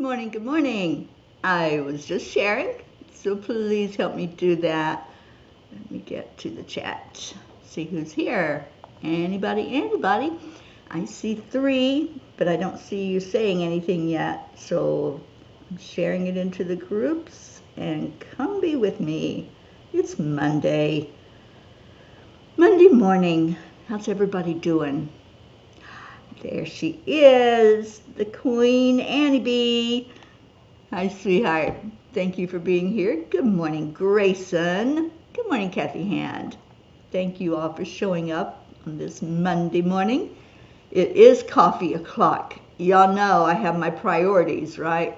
morning, good morning. I was just sharing, so please help me do that. Let me get to the chat, see who's here. Anybody? I see 3, but I don't see you saying anything yet, so I'm sharing it into the groups, and come be with me. It's Monday morning. How's everybody doing? There she is, the Queen Annie B. Hi, sweetheart. Thank you for being here. Good morning, Grayson. Good morning, Kathy Hand. Thank you all for showing up on this Monday morning. It is coffee o'clock. Y'all know I have my priorities, right?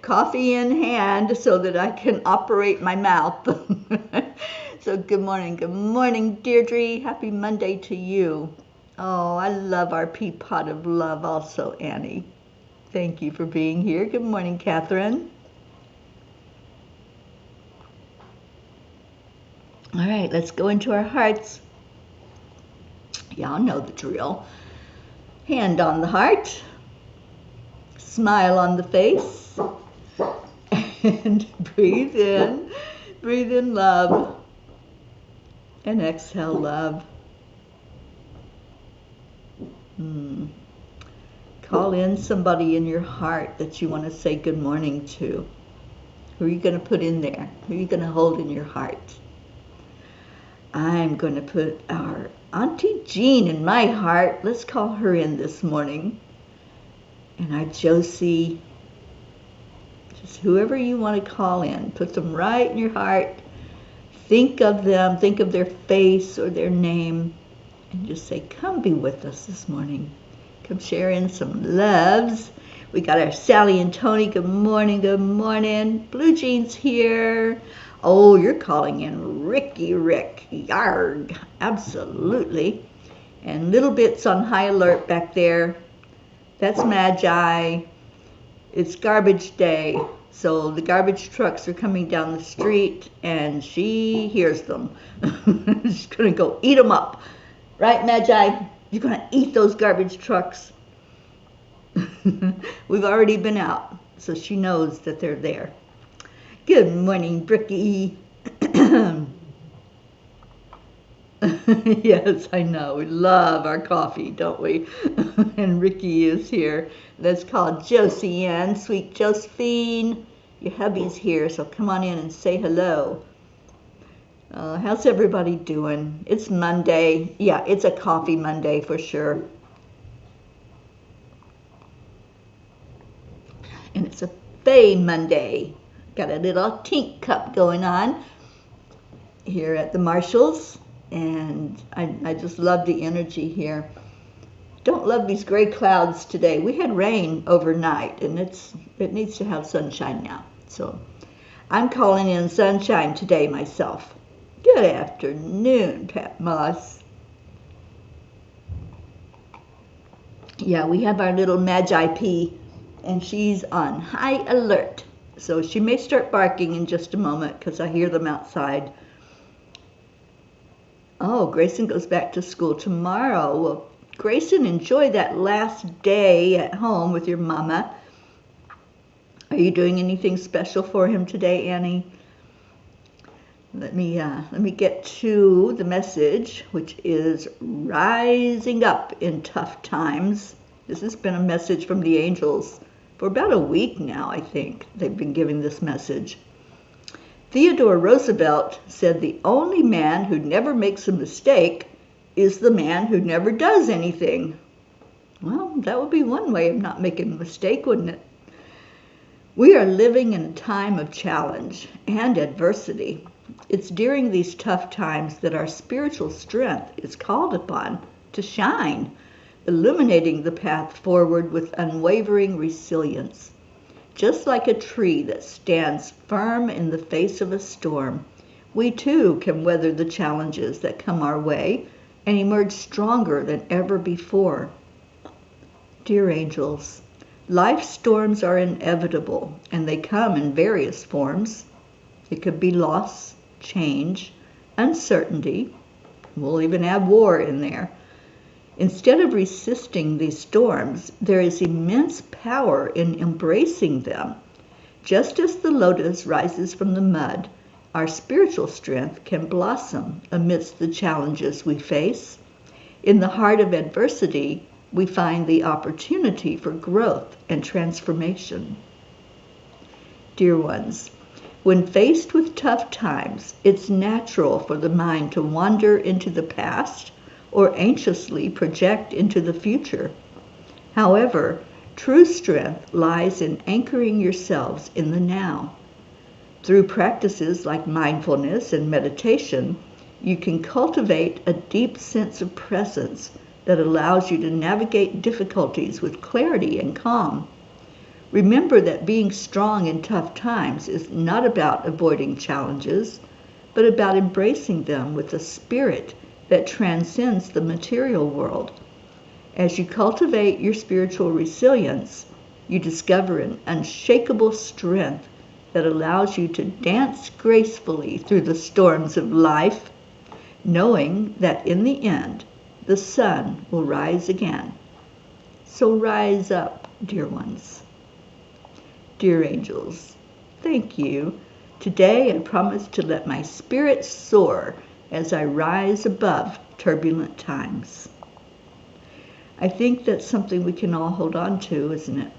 Coffee in hand so that I can operate my mouth. So good morning, Deirdre. Happy Monday to you. Oh, I love our pea pot of love also, Annie. Thank you for being here. Good morning, Catherine. All right, let's go into our hearts. Y'all know the drill. Hand on the heart, smile on the face, and breathe in love, and exhale love. Call in somebody in your heart that you want to say good morning to. Who are you going to put in there? Who are you going to hold in your heart? I'm going to put our Auntie Jean in my heart. Let's call her in this morning. And our Josie. Just whoever you want to call in. Put them right in your heart. Think of them. Think of their face or their name. And just say, come be with us this morning. Come share in some loves. We got our Sally and Tony. Good morning. Blue Jean's here. Oh, you're calling in Rick. Yarg. Absolutely. And Little Bits on high alert back there. That's Magi. It's garbage day. So the garbage trucks are coming down the street and she hears them. She's going to go eat them up. Right, Magi? You're going to eat those garbage trucks. We've already been out, so she knows that they're there. Good morning, Bricky. Yes, I know. We love our coffee, don't we? And Ricky is here. Let's call Josie in. Sweet Josephine. Your hubby's here, so come on in and say hello. How's everybody doing? It's Monday. Yeah, it's a coffee Monday for sure. And it's a Bay Monday. Got a little tink cup going on here at the Marshalls. And I just love the energy here. Don't love these gray clouds today. We had rain overnight, and it needs to have sunshine now. So I'm calling in sunshine today myself. Good afternoon, Pat Moss. Yeah, we have our little Magi P, and she's on high alert. So she may start barking in just a moment because I hear them outside. Oh, Grayson goes back to school tomorrow. Well, Grayson, enjoy that last day at home with your mama. Are you doing anything special for him today, Annie? Let me get to the message, which is rising up in tough times. This has been a message from the angels for about a week now, I think. They've been giving this message. Theodore Roosevelt said the only man who never makes a mistake is the man who never does anything. Well, that would be one way of not making a mistake, wouldn't it? We are living in a time of challenge and adversity. It's during these tough times that our spiritual strength is called upon to shine, illuminating the path forward with unwavering resilience. Just like a tree that stands firm in the face of a storm, we too can weather the challenges that come our way and emerge stronger than ever before. Dear angels, life's storms are inevitable, and they come in various forms. It could be loss, change, uncertainty. We'll even add war in there. Instead of resisting these storms, there is immense power in embracing them. Just as the lotus rises from the mud, our spiritual strength can blossom amidst the challenges we face. In the heart of adversity, we find the opportunity for growth and transformation. Dear ones, when faced with tough times, it's natural for the mind to wander into the past or anxiously project into the future. However, true strength lies in anchoring yourselves in the now. Through practices like mindfulness and meditation, you can cultivate a deep sense of presence that allows you to navigate difficulties with clarity and calm. Remember that being strong in tough times is not about avoiding challenges, but about embracing them with a spirit that transcends the material world. As you cultivate your spiritual resilience, you discover an unshakable strength that allows you to dance gracefully through the storms of life, knowing that in the end, the sun will rise again. So rise up, dear ones. Dear angels, thank you. Today I promise to let my spirit soar as I rise above turbulent times. I think that's something we can all hold on to, isn't it?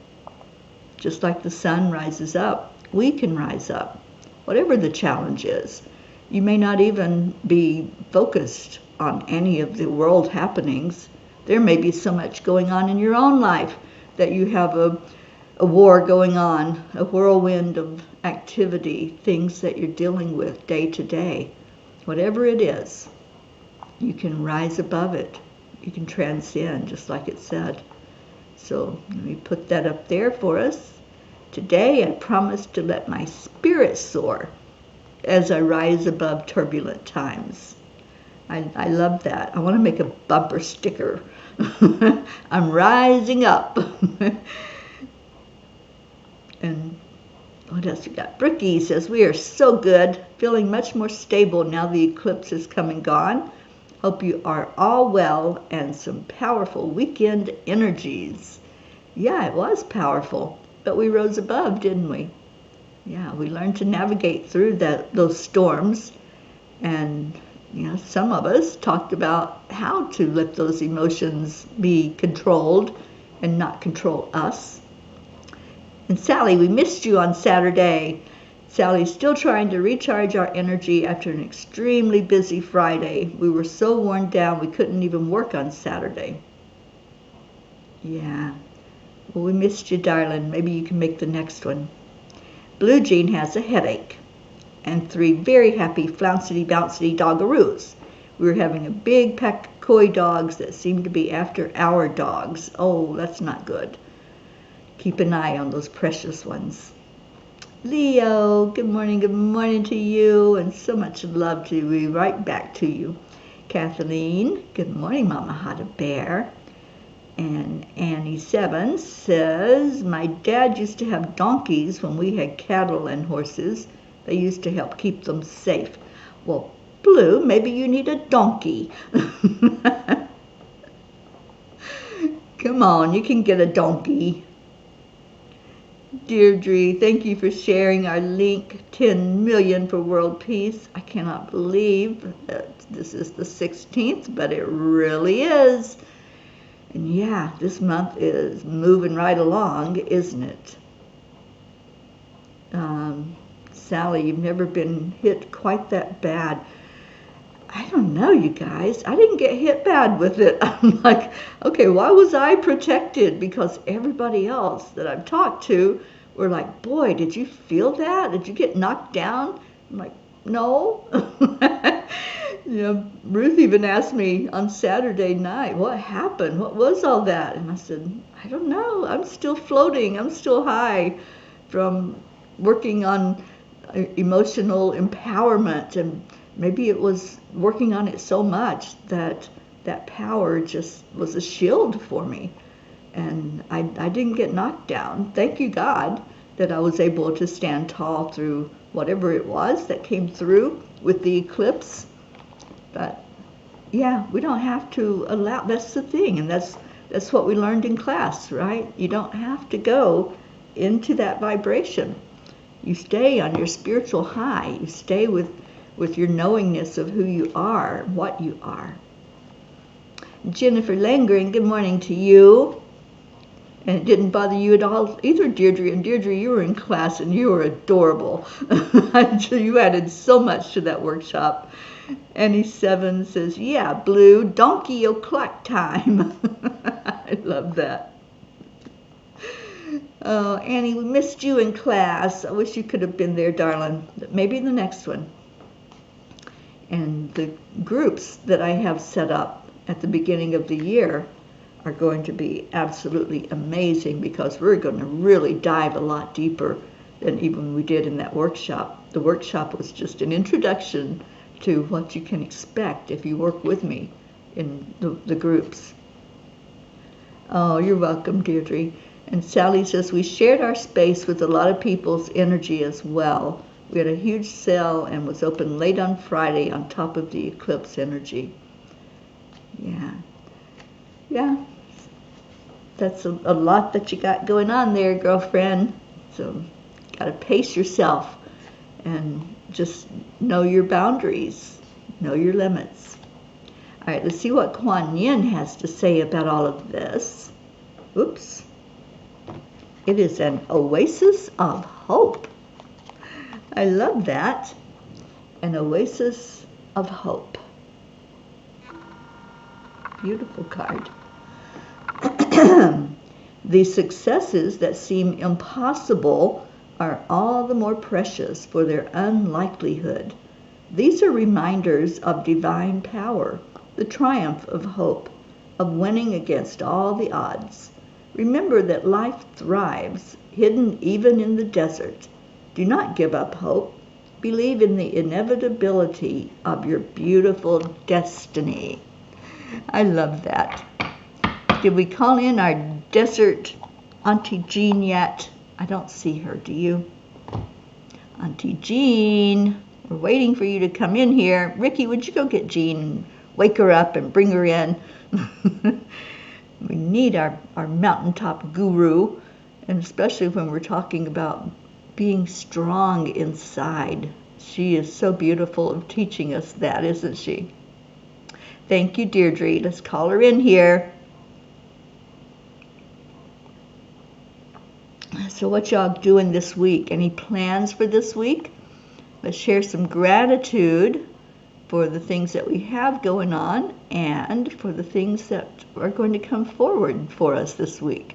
Just like the sun rises up, we can rise up, whatever the challenge is. You may not even be focused on any of the world happenings. There may be so much going on in your own life that you have a war going on, a whirlwind of activity, things that you're dealing with day to day. Whatever it is, you can rise above it. You can transcend, just like it said. So let me put that up there for us. Today I promise to let my spirit soar as I rise above turbulent times. I love that. I want to make a bumper sticker. I'm rising up. And what else we got? Bricky says, we are so good, feeling much more stable now the eclipse is come and gone. Hope you are all well and some powerful weekend energies. Yeah, it was powerful, but we rose above, didn't we? Yeah, we learned to navigate through those storms. And some of us talked about how to let those emotions be controlled and not control us. And Sally, we missed you on Saturday. Sally's still trying to recharge our energy after an extremely busy Friday. We were so worn down we couldn't even work on Saturday. Yeah. Well, we missed you, darling. Maybe you can make the next one. Blue Jean has a headache. And 3 very happy flouncity bouncy doggaroos. We were having a big pack of coy dogs that seemed to be after our dogs. Oh, that's not good. Keep an eye on those precious ones. Leo, good morning to you, and so much love to be right back to you. Kathleen, good morning, Mama Hot a Bear. And Annie 7 says, my dad used to have donkeys when we had cattle and horses. They used to help keep them safe. Well, Blue, maybe you need a donkey. Come on, you can get a donkey. Deirdre, thank you for sharing our link, 10 million for world peace. I cannot believe that this is the 16th, but it really is. And yeah, this month is moving right along, isn't it? Sally, you've never been hit quite that bad. I don't know, you guys. I didn't get hit bad with it. I'm like, okay, why was I protected? Because everybody else that I've talked to were like, boy, did you feel that? Did you get knocked down? I'm like, no. Ruth even asked me on Saturday night, what happened? What was all that? And I said, I don't know. I'm still floating. I'm still high from working on emotional empowerment, and maybe it was working on it so much that that power just was a shield for me, and I didn't get knocked down. Thank you, God, that I was able to stand tall through whatever it was that came through with the eclipse. But Yeah, we don't have to allow, that's the thing, and that's what we learned in class, right? You don't have to go into that vibration. You stay on your spiritual high. You stay with your knowingness of who you are, what you are. Jennifer Langren, good morning to you. And it didn't bother you at all either, Deirdre. And Deirdre, you were in class and you were adorable. You added so much to that workshop. Annie Seven says, yeah, Blue, donkey o'clock time. I love that. Oh, Annie, we missed you in class. I wish you could have been there, darling. Maybe the next one. And the groups that I have set up at the beginning of the year are going to be absolutely amazing, because we're going to really dive a lot deeper than even we did in that workshop. The workshop was just an introduction to what you can expect if you work with me in the groups. Oh, you're welcome, Deirdre. And Sally says, we shared our space with a lot of people's energy as well. We had a huge sale and was open late on Friday on top of the eclipse energy. Yeah, that's a lot that you got going on there, girlfriend. So got to pace yourself and just know your boundaries, know your limits. All right, let's see what Kuan Yin has to say about all of this. Oops. It is an oasis of hope. I love that. An oasis of hope. Beautiful card. The successes that seem impossible are all the more precious for their unlikelihood. These are reminders of divine power, the triumph of hope, of winning against all the odds. Remember that life thrives, hidden even in the desert. Do not give up hope. Believe in the inevitability of your beautiful destiny. I love that. Did we call in our desert Auntie Jean yet? I don't see her, do you? Auntie Jean, we're waiting for you to come in here. Ricky, would you go get Jean and wake her up and bring her in? We need our mountaintop guru, and especially when we're talking about being strong inside. She is so beautiful of teaching us that, isn't she? Thank you, Deirdre. Let's call her in here. So what y'all doing this week? Any plans for this week? Let's share some gratitude for the things that we have going on and for the things that are going to come forward for us this week.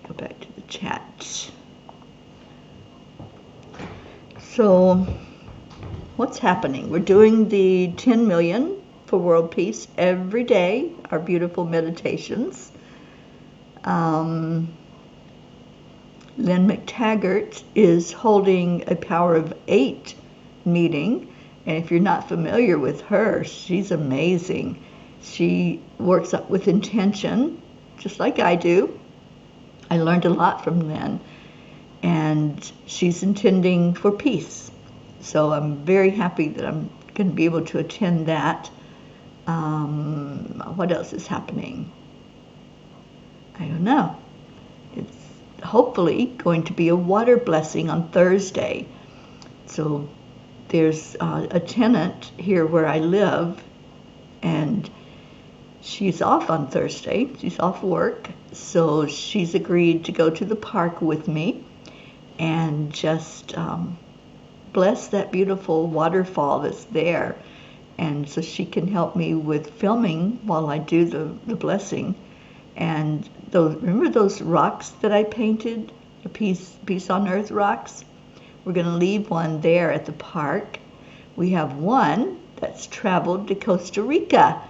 Go back to the chat. So what's happening? We're doing the 10 million for world peace every day, our beautiful meditations. Lynn McTaggart is holding a Power of 8 meeting, and if you're not familiar with her, she's amazing. She works up with intention, just like I do. I learned a lot from Lynn, and she's intending for peace. So I'm very happy that I'm going to be able to attend that. What else is happening? I don't know. It's hopefully going to be a water blessing on Thursday. So there's a tenant here where I live, and she's off on Thursday. She's off work, so she's agreed to go to the park with me and just bless that beautiful waterfall that's there. And so she can help me with filming while I do the blessing. And remember those rocks that I painted, the Peace on Earth rocks? We're going to leave one there at the park. We have one that's traveled to Costa Rica,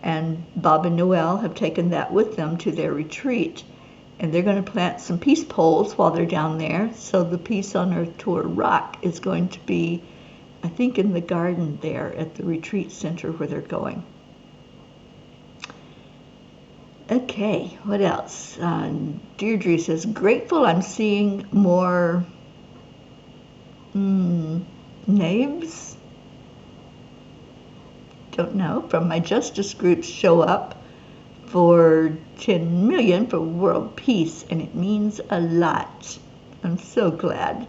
and Bob and Noel have taken that with them to their retreat. And they're going to plant some peace poles while they're down there. So the Peace on Earth Tour rock is going to be, I think, in the garden there at the retreat center where they're going. Okay, what else? Deirdre says, grateful I'm seeing more knaves don't know, from my justice groups show up for 10 million for world peace, and it means a lot. I'm so glad.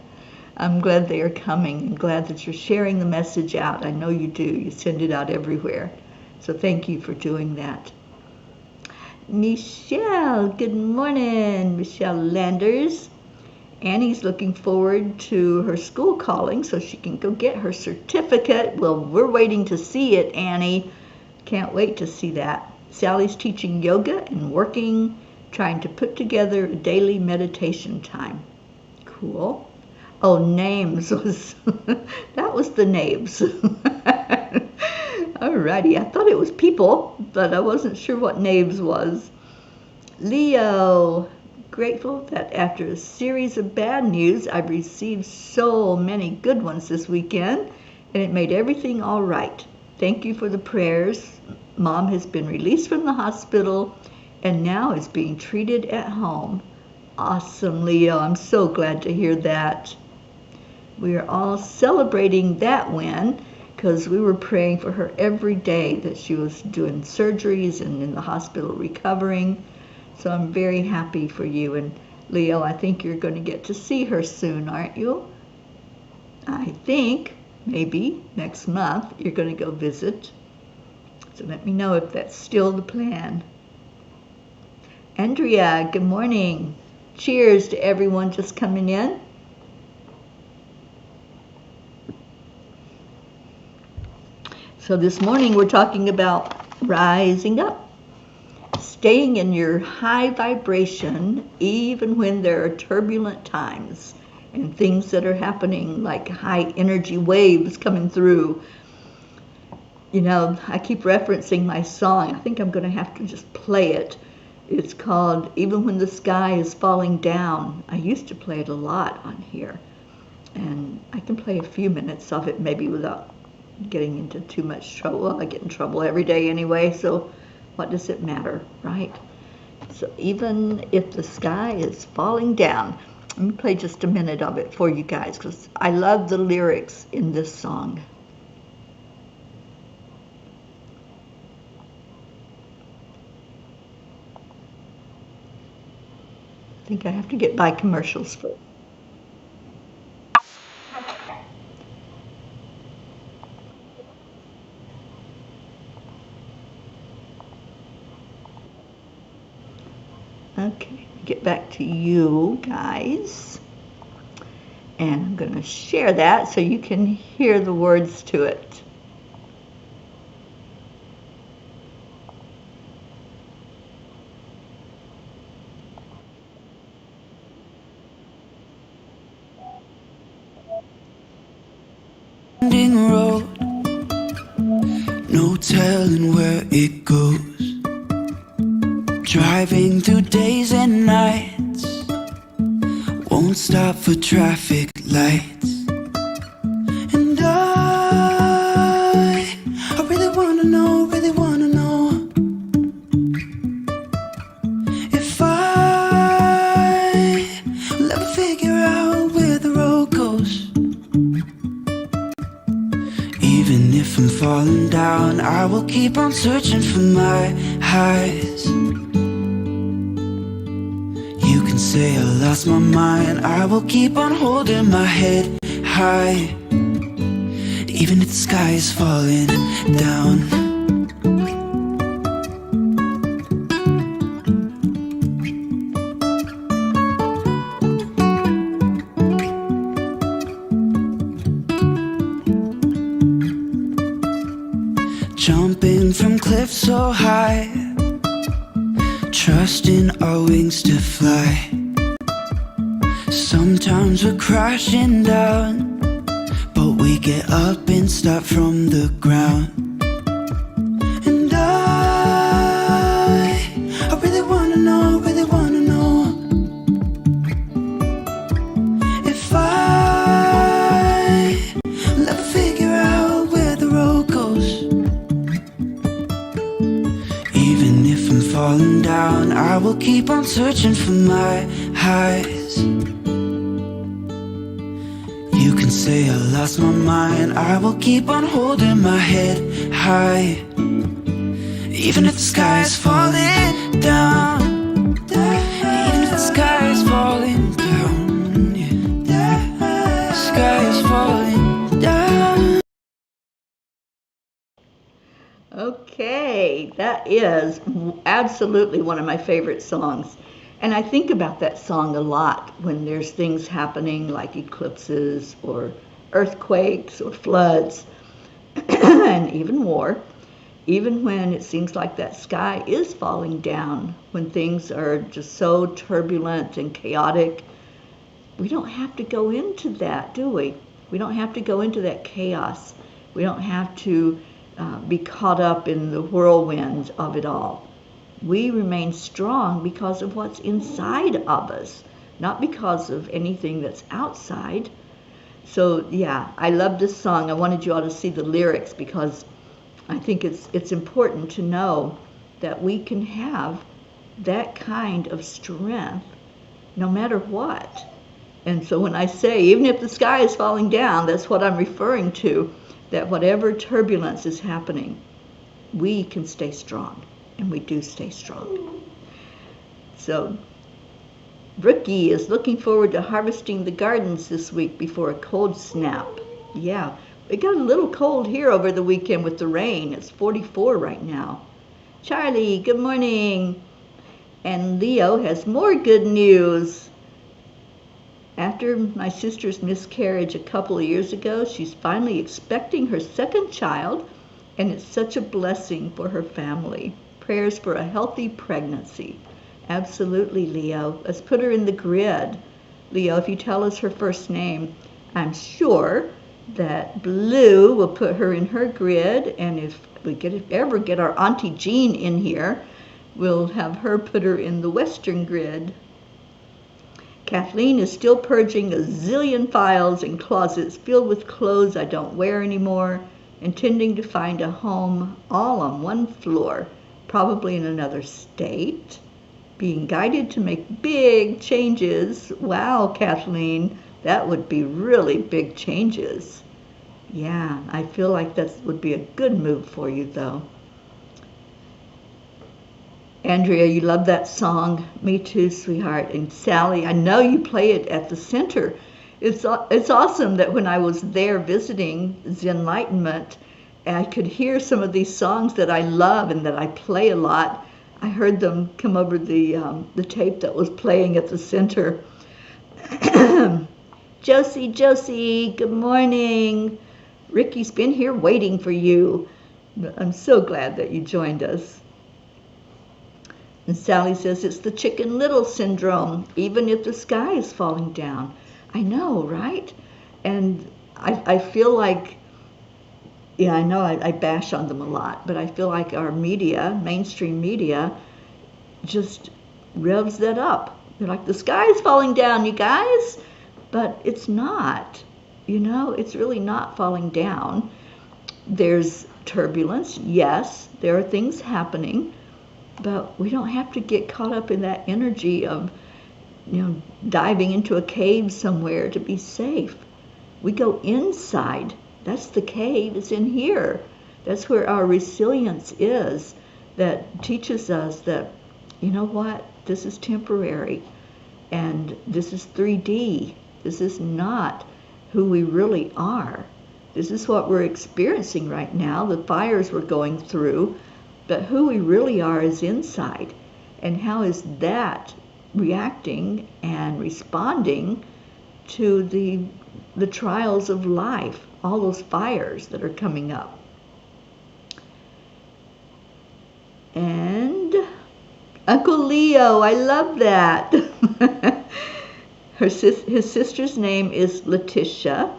I'm glad they are coming and glad that you're sharing the message out. I know you do. You send it out everywhere. So thank you for doing that. Michelle, good morning. Michelle Landers. Annie's looking forward to her school calling so she can go get her certificate. Well, we're waiting to see it, Annie. Can't wait to see that. Sally's teaching yoga and working, trying to put together a daily meditation time. Cool. Oh, names was, that was the names. Alrighty, I thought it was people, but I wasn't sure what names was. Leo, grateful that after a series of bad news, I've received so many good ones this weekend, and it made everything all right. Thank you for the prayers. Mom has been released from the hospital and now is being treated at home. Awesome, Leo. I'm so glad to hear that. We are all celebrating that win because we were praying for her every day that she was doing surgeries and in the hospital recovering. So I'm very happy for you. And Leo, I think you're going to get to see her soon, aren't you? I think maybe next month you're going to go visit. So let me know if that's still the plan. Andrea, good morning. Cheers to everyone just coming in. So this morning we're talking about rising up, staying in your high vibration even when there are turbulent times and things that are happening like high energy waves coming through. You know, I keep referencing my song. I think I'm going to have to just play it. It's called Even When the Sky is Falling Down. I used to play it a lot on here. And I can play a few minutes of it maybe without getting into too much trouble. Well, I get in trouble every day anyway, so what does it matter, right? So even if the sky is falling down, let me play just a minute of it for you guys because I love the lyrics in this song. I think I have to get by commercials first. Okay, get back to you guys. And I'm going to share that so you can hear the words to it. Road, no telling where it goes. Driving through days and nights, won't stop for traffic lights. And I really wanna know if I will ever figure out where the road goes. Even if I'm falling down, I will keep on searching for my highs. You can say I lost my mind, I will keep on holding my head high. Even if the sky is falling down. Jumping from cliffs so high, trusting our wings to fly. Sometimes we're crashing down, but we get up and start from the ground. And I really wanna know if I will ever figure out where the road goes. Even if I'm falling down, I will keep on searching for my highs. You can say I lost my mind, I will keep on holding my head high. Even if the sky is falling down, even if the sky is falling down, yeah. The sky is falling down. Okay, that is absolutely one of my favorite songs. And I think about that song a lot when there's things happening like eclipses or earthquakes or floods and even war. Even when it seems like that sky is falling down, when things are just so turbulent and chaotic, we don't have to go into that, do we? We don't have to go into that chaos. We don't have to be caught up in the whirlwind of it all. We remain strong because of what's inside of us, not because of anything that's outside. So yeah, I love this song. I wanted you all to see the lyrics because I think it's important to know that we can have that kind of strength no matter what. And so when I say, even if the sky is falling down, that's what I'm referring to, that whatever turbulence is happening, we can stay strong, and we do stay strong. So Brookie is looking forward to harvesting the gardens this week before a cold snap. Yeah, it got a little cold here over the weekend with the rain. It's 44 right now. Charlie, good morning. And Leo has more good news. After my sister's miscarriage a couple of years ago, she's finally expecting her second child, and it's such a blessing for her family. Prayers for a healthy pregnancy. Absolutely, Leo. Let's put her in the grid. Leo, if you tell us her first name, I'm sure that Blue will put her in her grid, and if we ever get our Auntie Jean in here, we'll have her put her in the Western grid. Kathleen is still purging a zillion files and closets filled with clothes I don't wear anymore, intending to find a home all on one floor, probably in another state. Being guided to make big changes. Wow, Kathleen, that would be really big changes. Yeah, I feel like that would be a good move for you, though. Andrea, you love that song. Me too, sweetheart. And Sally, I know you play it at the center. It's awesome that when I was there visiting the Enlightenment, I could hear some of these songs that I love and that I play a lot. I heard them come over the tape that was playing at the center. Josie, good morning. Ricky's been here waiting for you. I'm so glad that you joined us. And Sally says it's the Chicken Little syndrome, even if the sky is falling down. I know, right? And I feel like, yeah, I know I bash on them a lot, but I feel like our media, mainstream media, just revs that up. They're like, the sky is falling down, you guys. But it's not. You know, it's really not falling down. There's turbulence, yes. There are things happening. But we don't have to get caught up in that energy of, diving into a cave somewhere to be safe. We go inside. That's the cave. It's in here. That's where our resilience is, that teaches us that, you know what, this is temporary, and this is 3D. This is not who we really are. This is what we're experiencing right now, the fires we're going through. But who we really are is inside. And how is that reacting and responding to the trials of life, all those fires that are coming up? And Uncle Leo, I love that. His sister's name is Letitia,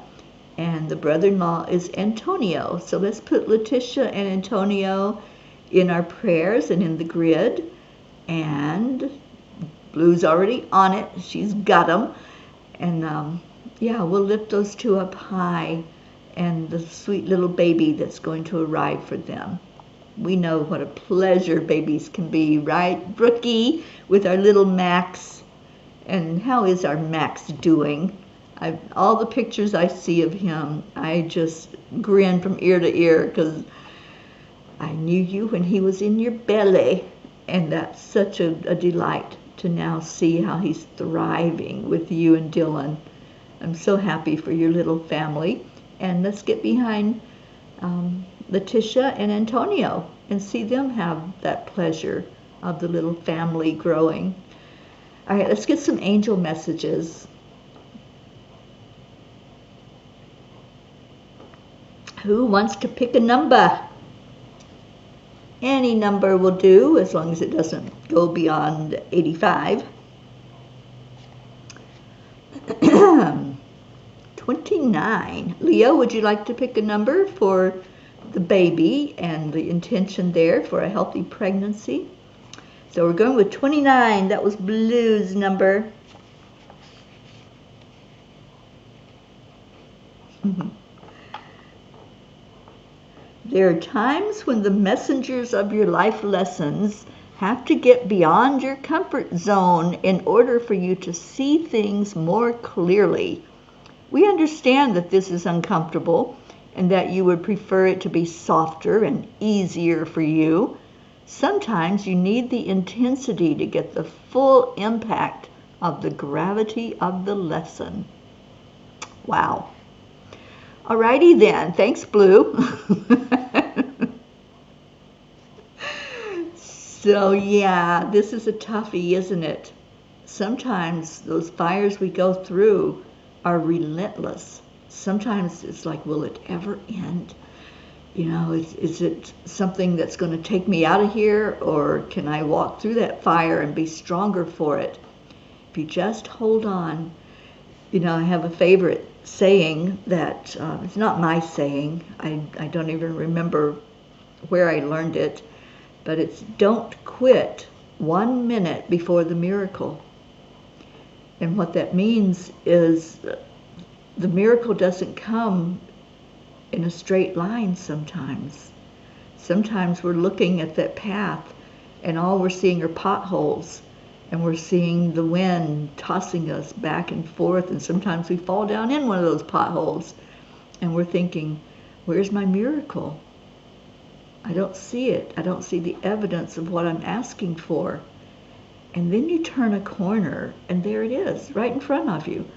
and the brother-in-law is Antonio. So let's put Letitia and Antonio in our prayers and in the grid. And Blue's already on it. She's got them. And yeah, we'll lift those two up high, and the sweet little baby that's going to arrive for them. We know what a pleasure babies can be, right, Brookie, with our little Max? And how is our Max doing? All the pictures I see of him, I just grin from ear to ear because I knew you when he was in your belly, and that's such a delight to now see how he's thriving with you and Dylan. I'm so happy for your little family. And let's get behind Letitia and Antonio and see them have that pleasure of the little family growing. All right, let's get some angel messages. Who wants to pick a number? Any number will do, as long as it doesn't go beyond 85. 29. Leo, would you like to pick a number for the baby and the intention there for a healthy pregnancy? So we're going with 29. That was Blue's number. There are times when the messengers of your life lessons have to get beyond your comfort zone in order for you to see things more clearly. We understand that this is uncomfortable and that you would prefer it to be softer and easier for you. Sometimes you need the intensity to get the full impact of the gravity of the lesson. Wow. Alrighty then. Thanks, Blue. So yeah, this is a toughie, isn't it? Sometimes those fires we go through are relentless. Sometimes it's like, will it ever end? You know, is it something that's going to take me out of here, or can I walk through that fire and be stronger for it? If you just hold on. You know, I have a favorite saying that, it's not my saying, I don't even remember where I learned it, but it's don't quit 1 minute before the miracle. And what that means is the miracle doesn't come in a straight line sometimes. Sometimes we're looking at that path and all we're seeing are potholes, and we're seeing the wind tossing us back and forth, and sometimes we fall down in one of those potholes and we're thinking, where's my miracle? I don't see it. I don't see the evidence of what I'm asking for. And then you turn a corner and there it is, right in front of you.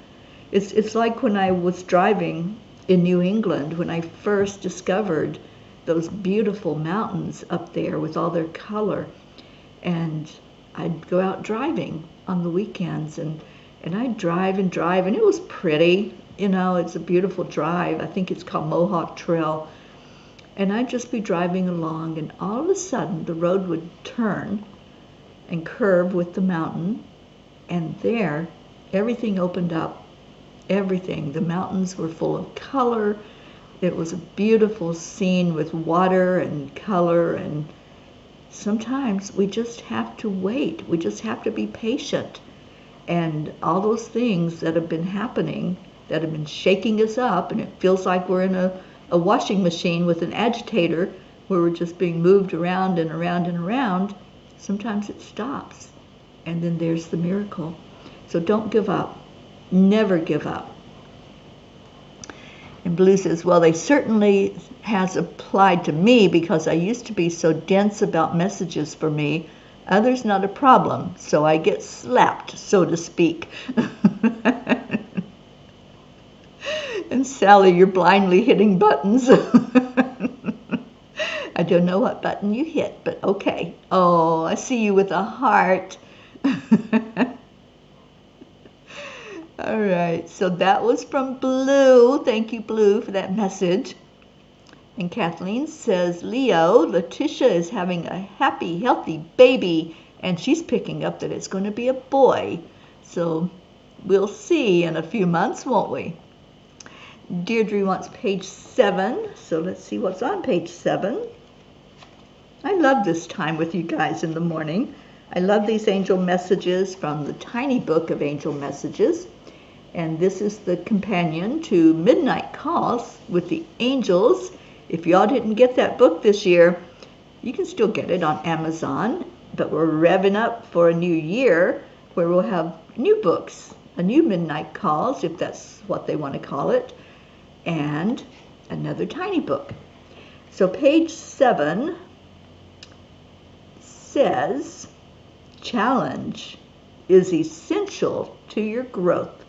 It's like when I was driving in New England, when I first discovered those beautiful mountains up there with all their color. And I'd go out driving on the weekends, and I'd drive, and it was pretty. You know, it's a beautiful drive. I think it's called Mohawk Trail. And I'd just be driving along, and all of a sudden the road would turn and curve with the mountain, and there everything opened up. Everything. The mountains were full of color. It was a beautiful scene with water and color, and sometimes we just have to wait. We just have to be patient. And all those things that have been happening, that have been shaking us up, and it feels like we're in a washing machine with an agitator where we're just being moved around and around and around, sometimes it stops. And then there's the miracle. So don't give up. Never give up. And Blue says, well, they certainly has applied to me because I used to be so dense about messages for me. Others not a problem, so I get slapped, so to speak. And Sally, you're blindly hitting buttons. I don't know what button you hit, but okay. Oh, I see you with a heart. All right, so that was from Blue. Thank you, Blue, for that message. And Kathleen says, Leo, Letitia is having a happy, healthy baby, and she's picking up that it's going to be a boy. So we'll see in a few months, won't we? Deirdre wants page 7, so let's see what's on page 7. I love this time with you guys in the morning. I love these angel messages from the tiny book of angel messages. And this is the companion to Midnight Calls with the Angels. If y'all didn't get that book this year, you can still get it on Amazon. But we're revving up for a new year where we'll have new books, a new midnight calls, if that's what they want to call it, and another tiny book. So page 7 says, challenge is essential to your growth.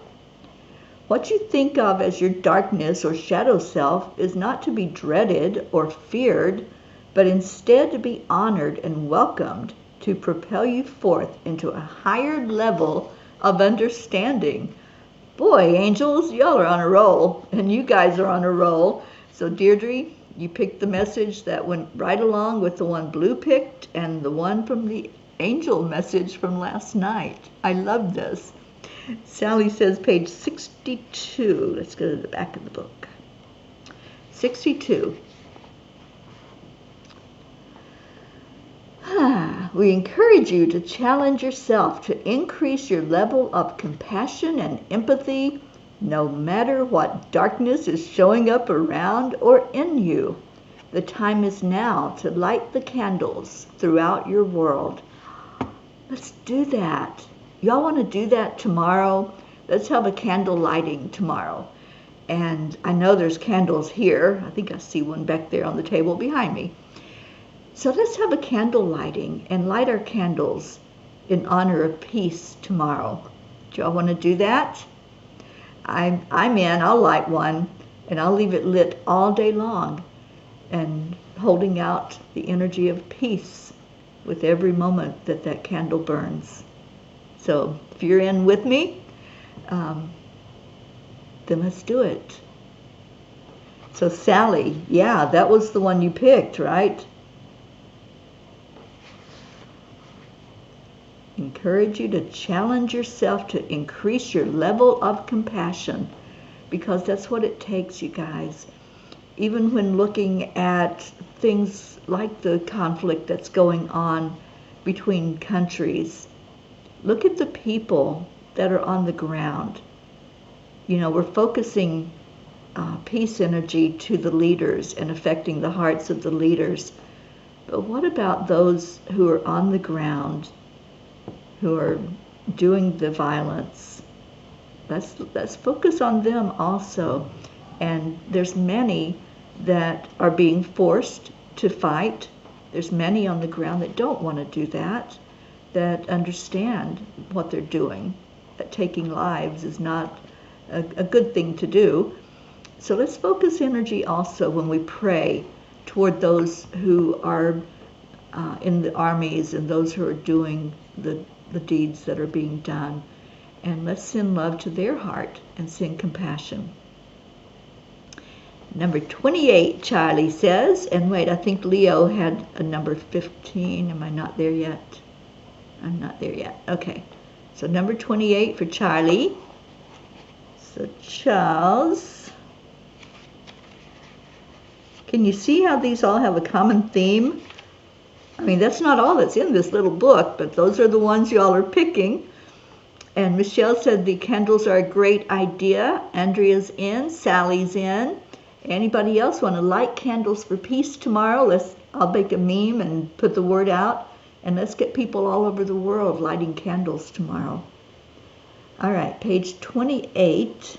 What you think of as your darkness or shadow self is not to be dreaded or feared, but instead to be honored and welcomed to propel you forth into a higher level of understanding. Boy, angels, y'all are on a roll, and you guys are on a roll. So Deirdre, you picked the message that went right along with the one Blue picked and the one from the angel message from last night. I love this. Sally says page 62. Let's go to the back of the book. 62. We encourage you to challenge yourself to increase your level of compassion and empathy, no matter what darkness is showing up around or in you. The time is now to light the candles throughout your world. Let's do that. Y'all want to do that tomorrow? Let's have a candle lighting tomorrow. And I know there's candles here. I think I see one back there on the table behind me. So let's have a candle lighting and light our candles in honor of peace tomorrow. Do y'all want to do that? I'm in. I'll light one, and I'll leave it lit all day long and holding out the energy of peace with every moment that that candle burns. So if you're in with me, then let's do it. So Sally, yeah, that was the one you picked, right? Encourage you to challenge yourself to increase your level of compassion, because that's what it takes, you guys. Even when looking at things like the conflict that's going on between countries, look at the people that are on the ground. You know, we're focusing peace energy to the leaders and affecting the hearts of the leaders. But what about those who are on the ground, who are doing the violence? Let's focus on them also. And there's many that are being forced to fight. There's many on the ground that don't want to do that, that understand what they're doing, that taking lives is not a good thing to do. So let's focus energy also when we pray toward those who are in the armies and those who are doing the deeds that are being done. And let's send love to their heart and send compassion. Number 28, Charlie says, and wait, I think Leo had a number 15. Am I not there yet? I'm not there yet. Okay. So number 28 for Charlie. So Charles. Can you see how these all have a common theme? I mean, that's not all that's in this little book, but those are the ones y'all are picking. And Michelle said the candles are a great idea. Andrea's in. Sally's in. Anybody else want to light candles for peace tomorrow? I'll make a meme and put the word out. And let's get people all over the world lighting candles tomorrow. All right, page 28.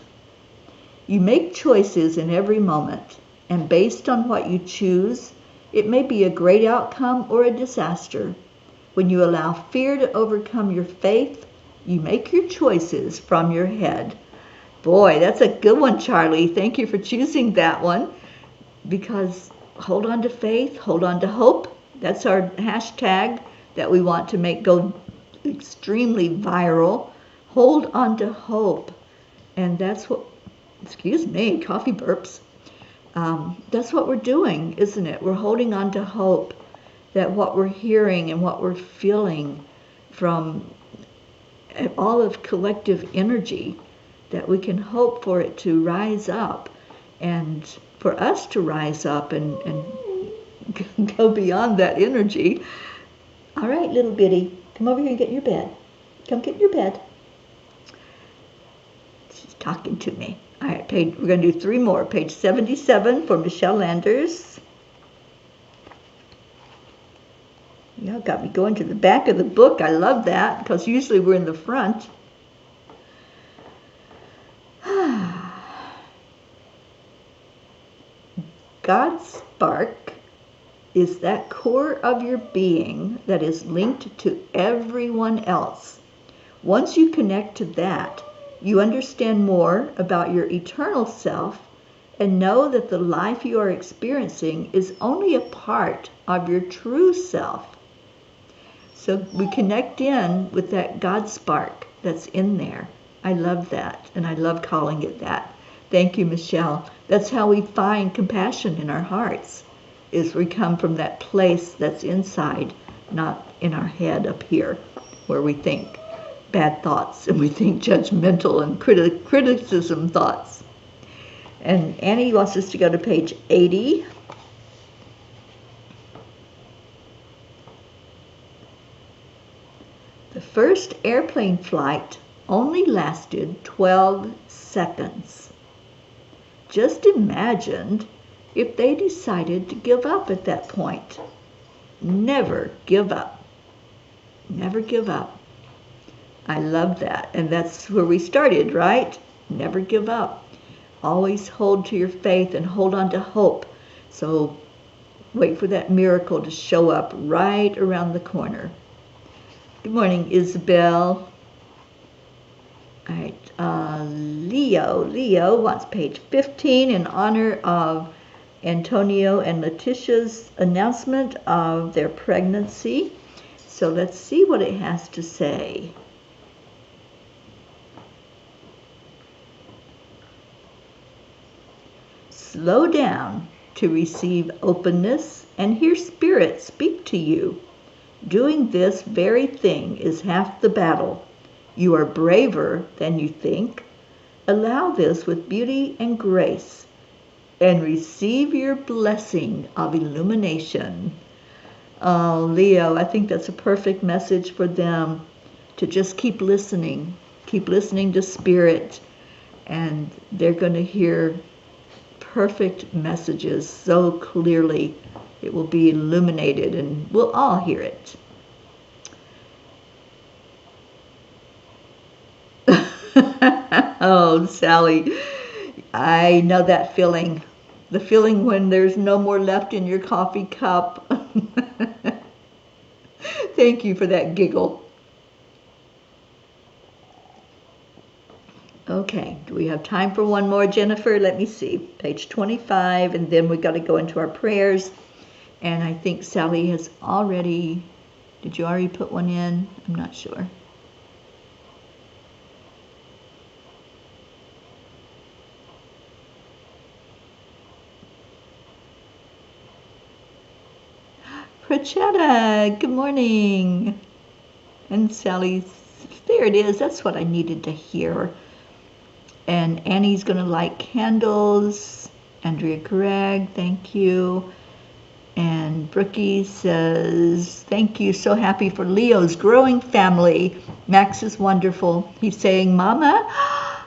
You make choices in every moment. And based on what you choose, it may be a great outcome or a disaster. When you allow fear to overcome your faith, you make your choices from your head. Boy, that's a good one, Charlie. Thank you for choosing that one. Because hold on to faith, hold on to hope. That's our hashtag that we want to make go extremely viral. Hold on to hope. And that's what, excuse me, coffee burps. That's what we're doing, isn't it? We're holding on to hope that what we're hearing and what we're feeling from all of collective energy, that we can hope for it to rise up and for us to rise up and go beyond that energy. All right, little bitty, come over here and get in your bed. Come get in your bed. She's talking to me. All right, we're going to do 3 more. Page 77 for Michelle Landers. Y'all got me going to the back of the book. I love that, because usually we're in the front. God's spark is that core of your being that is linked to everyone else. Once you connect to that, you understand more about your eternal self and know that the life you are experiencing is only a part of your true self. So we connect in with that God spark that's in there. I love that, and I love calling it that. Thank you, Michelle. That's how we find compassion in our hearts, is we come from that place that's inside, not in our head up here, where we think bad thoughts and we think judgmental and criticism thoughts. And Annie wants us to go to page 80. The first airplane flight only lasted 12 seconds. Just imagine if they decided to give up at that point. Never give up. Never give up. I love that. And that's where we started, right? Never give up. Always hold to your faith and hold on to hope. So wait for that miracle to show up right around the corner. Good morning, Isabel. All right, Leo wants page 15 in honor of Antonio and Letitia's announcement of their pregnancy. So let's see what it has to say. Slow down to receive openness and hear Spirit speak to you. Doing this very thing is half the battle. You are braver than you think. Allow this with beauty and grace and receive your blessing of illumination. Oh, Leo, I think that's a perfect message for them to just keep listening to Spirit, and they're going to hear perfect messages so clearly. It will be illuminated and we'll all hear it. Oh, Sally, I know that feeling. The feeling when there's no more left in your coffee cup. Thank you for that giggle. Okay, do we have time for one more, Jennifer? Let me see. Page 25, and then we've got to go into our prayers. And I think Sally has already, did you already put one in? I'm not sure. Prachetta, good morning. And Sally's, there it is. That's what I needed to hear. And Annie's going to light candles. Andrea Gregg, thank you. And Brookie says, thank you, so happy for Leo's growing family. Max is wonderful. He's saying, Mama?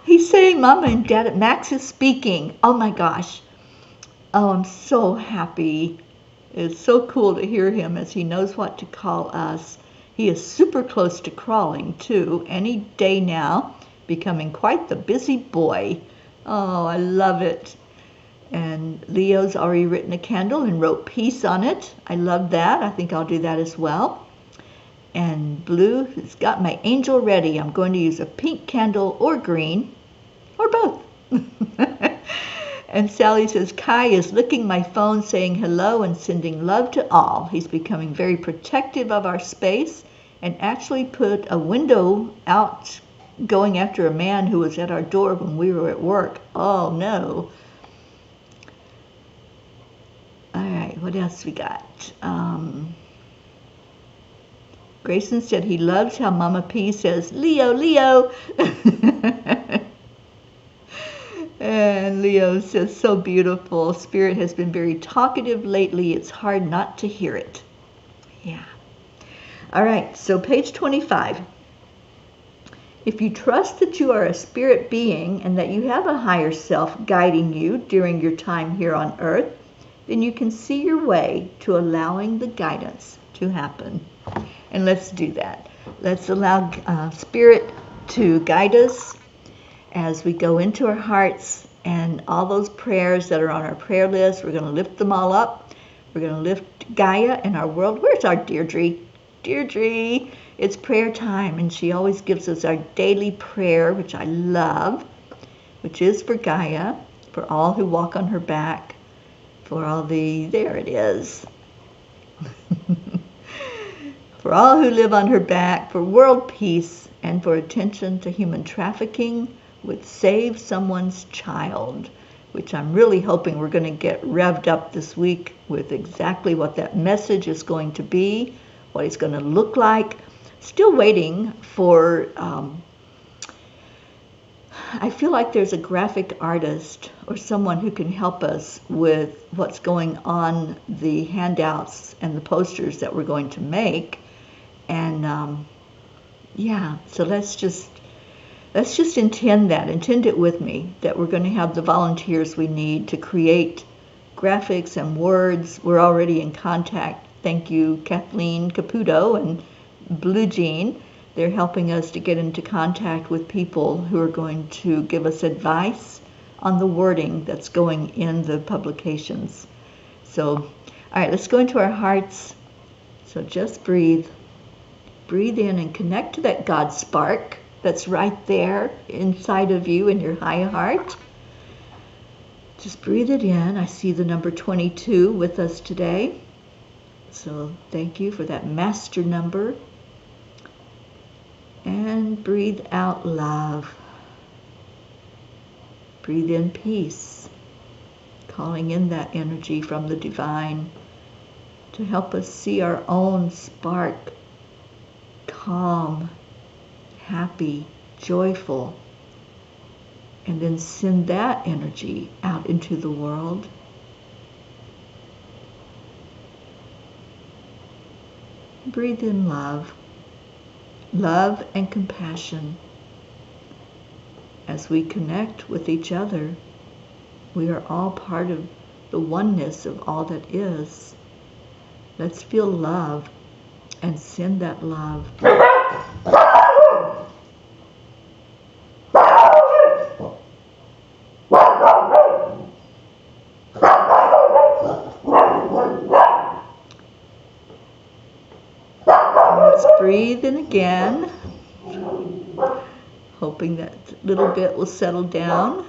He's saying, Mama and Dad. Max is speaking. Oh my gosh. Oh, I'm so happy. It's so cool to hear him as he knows what to call us. He is super close to crawling, too, any day now, becoming quite the busy boy. Oh, I love it. And Leo's already written a candle and wrote peace on it. I love that. I think I'll do that as well. And Blue has got my angel ready. I'm going to use a pink candle or green, or both. And Sally says, Kai is licking my phone saying hello and sending love to all. He's becoming very protective of our space and actually put a window out going after a man who was at our door when we were at work. Oh, no. All right, what else we got? Grayson said he loves how Mama P says, Leo, Leo. And Leo says, so beautiful. Spirit has been very talkative lately. It's hard not to hear it. Yeah. All right, so page 25. If you trust that you are a spirit being and that you have a higher self guiding you during your time here on earth, then you can see your way to allowing the guidance to happen. And let's do that. Let's allow Spirit to guide us as we go into our hearts And all those prayers that are on our prayer list, we're going to lift them all up. We're going to lift Gaia and our world. Where's our Deirdre? Deirdre, it's prayer time, and she always gives us our daily prayer, which I love, which is for Gaia, for all who walk on her back, for all the, there it is, for all who live on her back, for world peace, and for attention to human trafficking with Save Someone's Child, which I'm really hoping we're going to get revved up this week with exactly what that message is going to be, what it's going to look like. Still waiting for, I feel like there's a graphic artist or someone who can help us with what's going on the handouts and the posters that we're going to make. And yeah, so let's just intend it with me, that we're going to have the volunteers we need to create graphics and words. We're already in contact. Thank you, Kathleen Caputo and Blue Jean. They're helping us to get into contact with people who are going to give us advice on the wording that's going in the publications. So, all right, let's go into our hearts. So just breathe. Breathe in and connect to that God spark that's right there inside of you in your high heart. Just breathe it in. I see the number 22 with us today. So thank you for that master number. And breathe out love. Breathe in peace, calling in that energy from the divine to help us see our own spark, calm, happy, joyful, and then send that energy out into the world. Breathe in love. Love and compassion. As we connect with each other, we are all part of the oneness of all that is. Let's feel love and send that love. Let's breathe in again, hoping that little bit will settle down.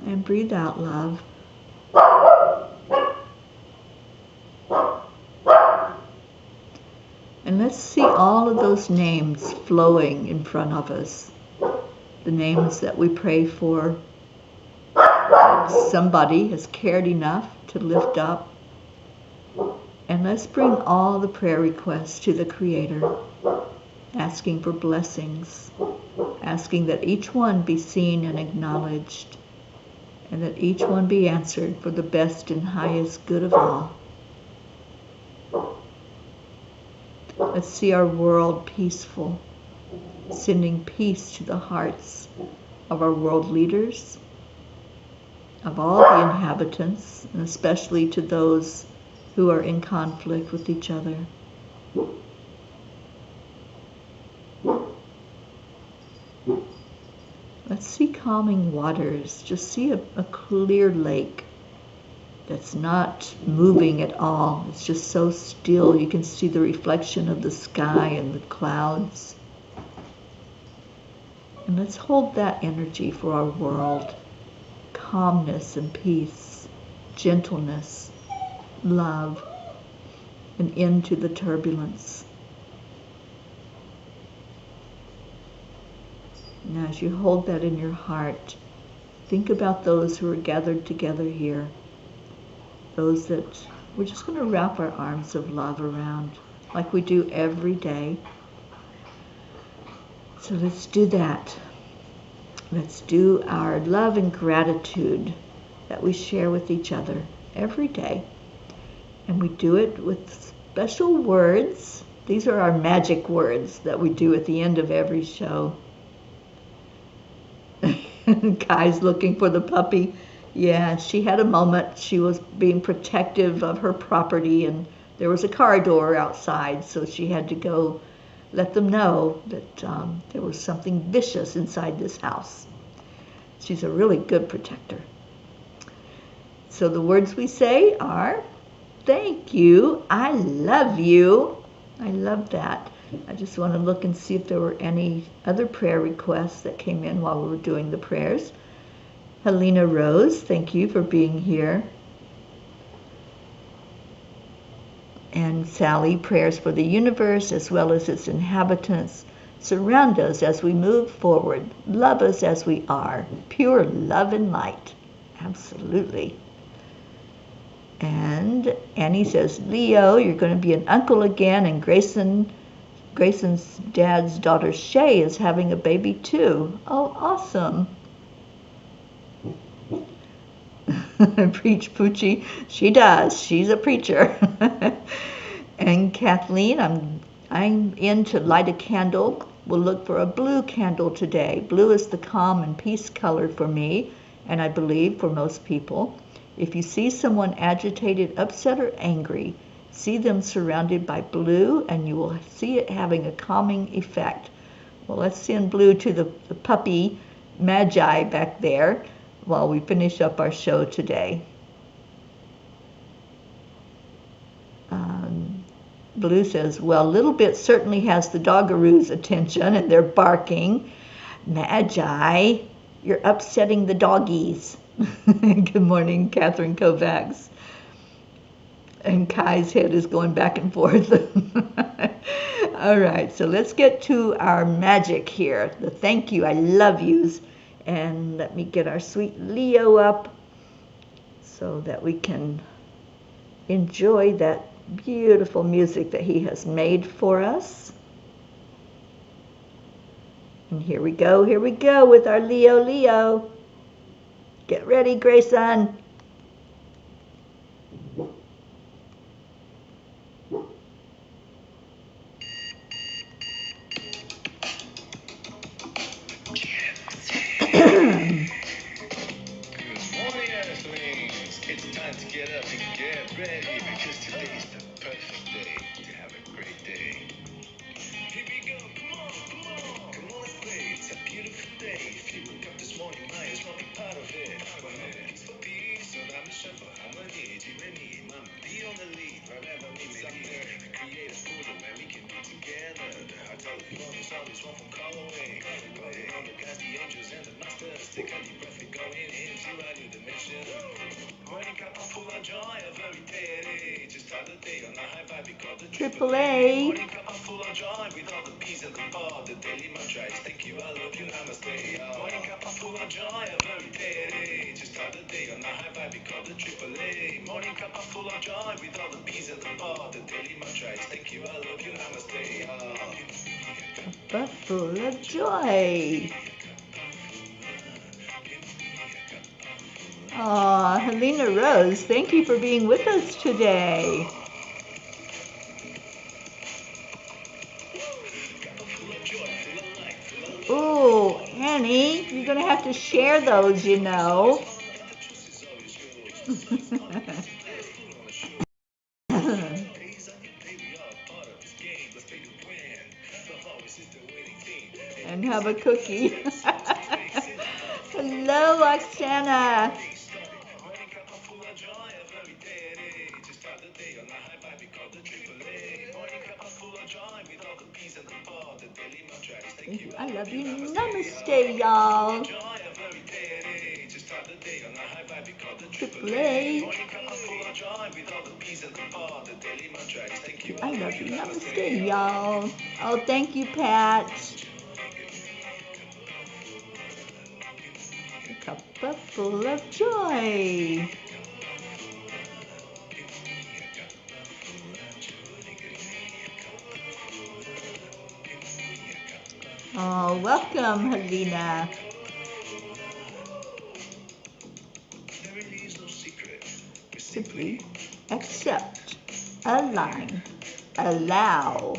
And breathe out love. And let's see all of those names flowing in front of us. The names that we pray for. Somebody has cared enough to lift up. And let's bring all the prayer requests to the Creator, asking for blessings, asking that each one be seen and acknowledged, and that each one be answered for the best and highest good of all. Let's see our world peaceful, sending peace to the hearts of our world leaders, of all the inhabitants, and especially to those who are in conflict with each other. Let's see calming waters. Just see a clear lake that's not moving at all. It's just so still. You can see the reflection of the sky and the clouds. And let's hold that energy for our world. Calmness and peace, gentleness, love, and into the turbulence. Now, as you hold that in your heart, think about those who are gathered together here. Those that we're just going to wrap our arms of love around, like we do every day. So let's do that. Let's do our love and gratitude that we share with each other every day. And we do it with special words. These are our magic words that we do at the end of every show. Kai's looking for the puppy. Yeah, she had a moment. She was being protective of her property, and there was a car door outside, so she had to go let them know that there was something vicious inside this house. She's a really good protector. So the words we say are, thank you, I love you. I love that. I just want to look and see if there were any other prayer requests that came in while we were doing the prayers. Helena Rose, thank you for being here. And Sally, prayers for the universe as well as its inhabitants. Surround us as we move forward. Love us as we are. Pure love and light. Absolutely. And Annie says, Leo, you're going to be an uncle again, and Grayson's dad's daughter Shay is having a baby too. Oh, awesome. Preach, Poochie. She does. She's a preacher. And Kathleen, I'm in to light a candle. We'll look for a blue candle today. Blue is the calm and peace color for me, and I believe for most people. If you see someone agitated, upset, or angry, see them surrounded by blue, and you will see it having a calming effect. Well, let's send blue to the puppy Magi back there while we finish up our show today. Blue says, well, Little Bit certainly has the doggaroo's attention, and they're barking. Magi, you're upsetting the doggies. Good morning, Catherine Kovacs. And Kai's head is going back and forth. All right, so let's get to our magic here. The thank you, I love yous. And let me get our sweet Leo up so that we can enjoy that beautiful music that he has made for us. And here we go with our Leo. Get ready, Grayson. Triple A. Morning Cuppa full of joy with all the peace and the power. The daily mantra is thank you, I love you, namaste. Morning Cuppa full of joy every day. Just start the day on a high vibe, we call the triple A. Morning Cuppa full of joy with all the peace and the power. The daily mantra is thank you, I love you, namaste. Cuppa full of joy. Aw, Helena Rose, thank you for being with us today. Oh, Annie, you're going to have to share those, you know. And have a cookie. Hello, Oksana. I love you. Namaste, y'all. Triple A. I love you. Namaste, y'all. Oh, thank you, Pat. A cuppa full of joy. Oh, welcome, Helena. Simply accept, align, allow.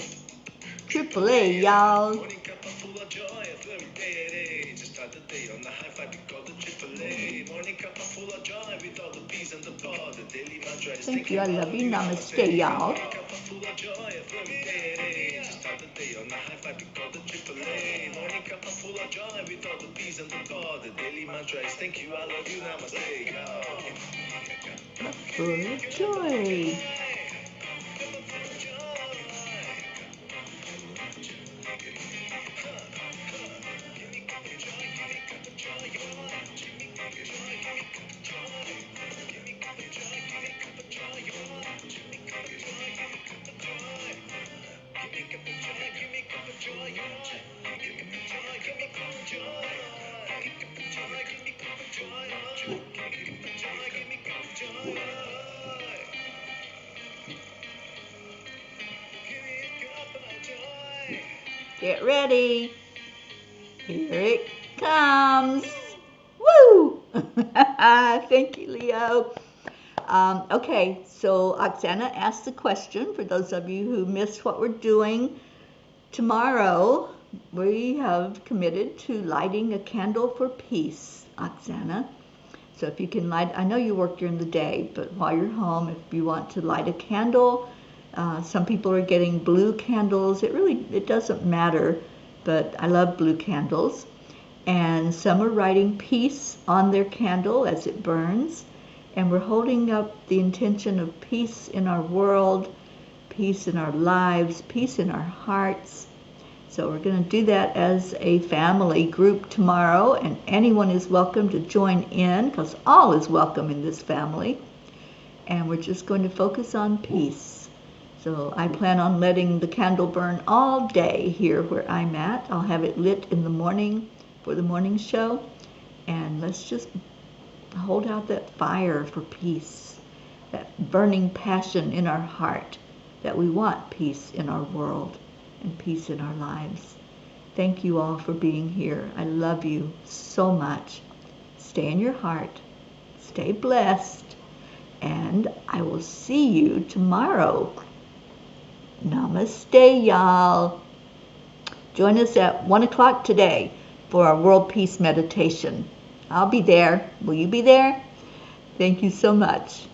Triple A, y'all. Thank you, I love you. Namaste, y'all. like to call the AAA. Morning Cuppa full of joy with all the peace and the thought. The daily mantra is thank you, I love you, namaste. Full of joy. Get ready. Here it comes. Woo! Thank you, Leo. Okay, so Oksana asked the question for those of you who missed what we're doing. Tomorrow, we have committed to lighting a candle for peace, Oksana. So if you can light, I know you work during the day, but while you're home, if you want to light a candle, some people are getting blue candles. It doesn't matter, but I love blue candles. And some are writing peace on their candle as it burns. And we're holding up the intention of peace in our world, peace in our lives, peace in our hearts. So we're going to do that as a family group tomorrow, and anyone is welcome to join in because all is welcome in this family. And we're just going to focus on peace. So I plan on letting the candle burn all day here where I'm at. I'll have it lit in the morning for the morning show. And let's just hold out that fire for peace, that burning passion in our heart that we want peace in our world and peace in our lives. Thank you all for being here. I love you so much. Stay in your heart. Stay blessed. And I will see you tomorrow. Namaste, y'all. Join us at 1 o'clock today for our World Peace Meditation. I'll be there. Will you be there? Thank you so much.